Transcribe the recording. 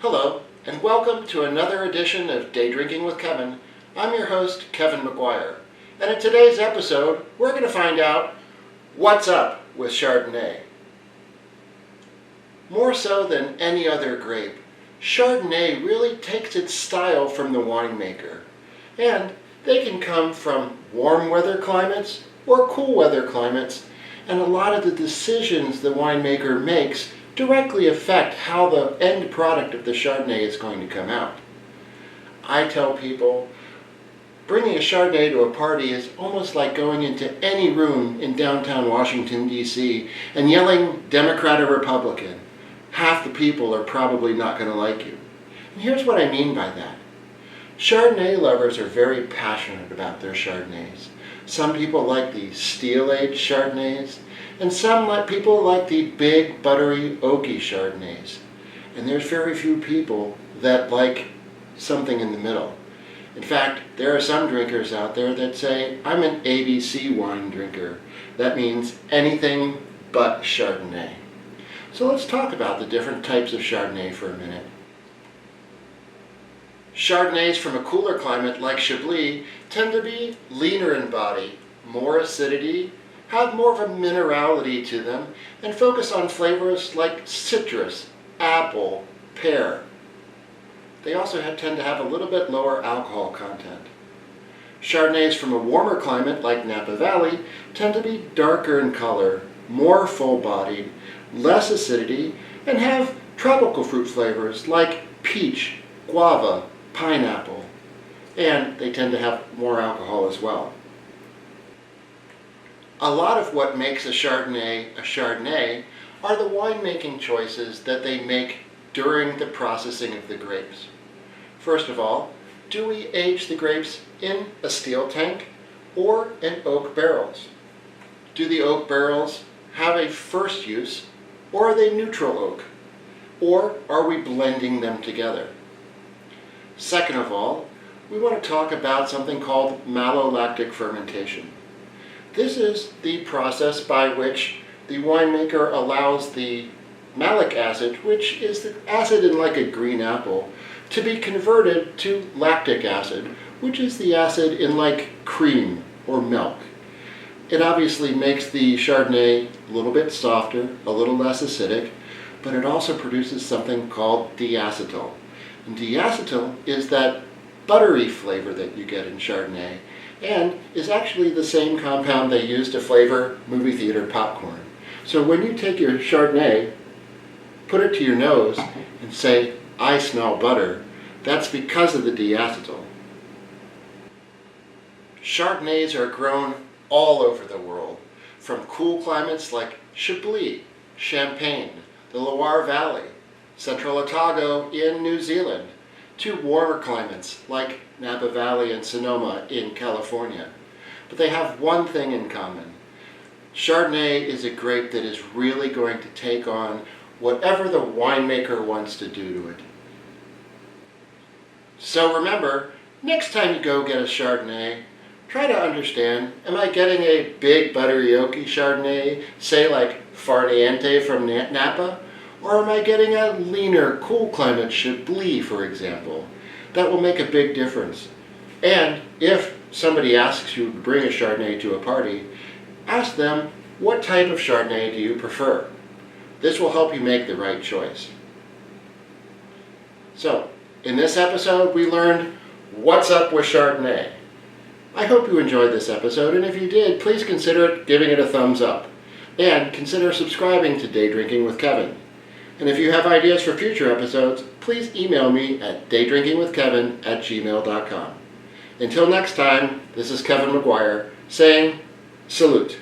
Hello, and welcome to another edition of Day Drinking with Kevin. I'm your host, Kevin McGuire, and in today's episode, we're going to find out what's up with Chardonnay. More so than any other grape, Chardonnay really takes its style from the winemaker, and they can come from warm weather climates or cool weather climates, and a lot of the decisions the winemaker makes directly affect how the end product of the Chardonnay is going to come out. I tell people, bringing a Chardonnay to a party is almost like going into any room in downtown Washington, D.C. and yelling Democrat or Republican. Half the people are probably not going to like you. And here's what I mean by that. Chardonnay lovers are very passionate about their Chardonnays. Some people like the steel-aged Chardonnays, and some people like the big, buttery, oaky Chardonnays. And there's very few people that like something in the middle. In fact, there are some drinkers out there that say, I'm an ABC wine drinker. That means anything but Chardonnay. So let's talk about the different types of Chardonnay for a minute. Chardonnays from a cooler climate like Chablis tend to be leaner in body, more acidity, have more of a minerality to them, and focus on flavors like citrus, apple, pear. They also tend to have a little bit lower alcohol content. Chardonnays from a warmer climate like Napa Valley tend to be darker in color, more full-bodied, less acidity, and have tropical fruit flavors like peach, guava, pineapple, and they tend to have more alcohol as well. A lot of what makes a Chardonnay are the winemaking choices that they make during the processing of the grapes. First of all, do we age the grapes in a steel tank or in oak barrels? Do the oak barrels have a first use, or are they neutral oak? Or are we blending them together? Second of all, we want to talk about something called malolactic fermentation. This is the process by which the winemaker allows the malic acid, which is the acid in like a green apple, to be converted to lactic acid, which is the acid in like cream or milk. It obviously makes the Chardonnay a little bit softer, a little less acidic, but it also produces something called diacetyl. And diacetyl is that buttery flavor that you get in Chardonnay, and is actually the same compound they use to flavor movie theater popcorn. So when you take your Chardonnay, put it to your nose, and say, I smell butter, that's because of the diacetyl. Chardonnays are grown all over the world, from cool climates like Chablis, Champagne, the Loire Valley, Central Otago in New Zealand, to warmer climates like Napa Valley and Sonoma in California. But they have one thing in common. Chardonnay is a grape that is really going to take on whatever the winemaker wants to do to it. So remember, next time you go get a Chardonnay, try to understand, am I getting a big buttery oaky Chardonnay, say like Farniente from Napa? Or am I getting a leaner, cool climate Chablis, for example? That will make a big difference. And if somebody asks you to bring a Chardonnay to a party, ask them, what type of Chardonnay do you prefer? This will help you make the right choice. So, in this episode, we learned what's up with Chardonnay. I hope you enjoyed this episode, and if you did, please consider giving it a thumbs up. And consider subscribing to Day Drinking with Kevin. And if you have ideas for future episodes, please email me at daydrinkingwithkevin@gmail.com. Until next time, this is Kevin McGuire saying salute.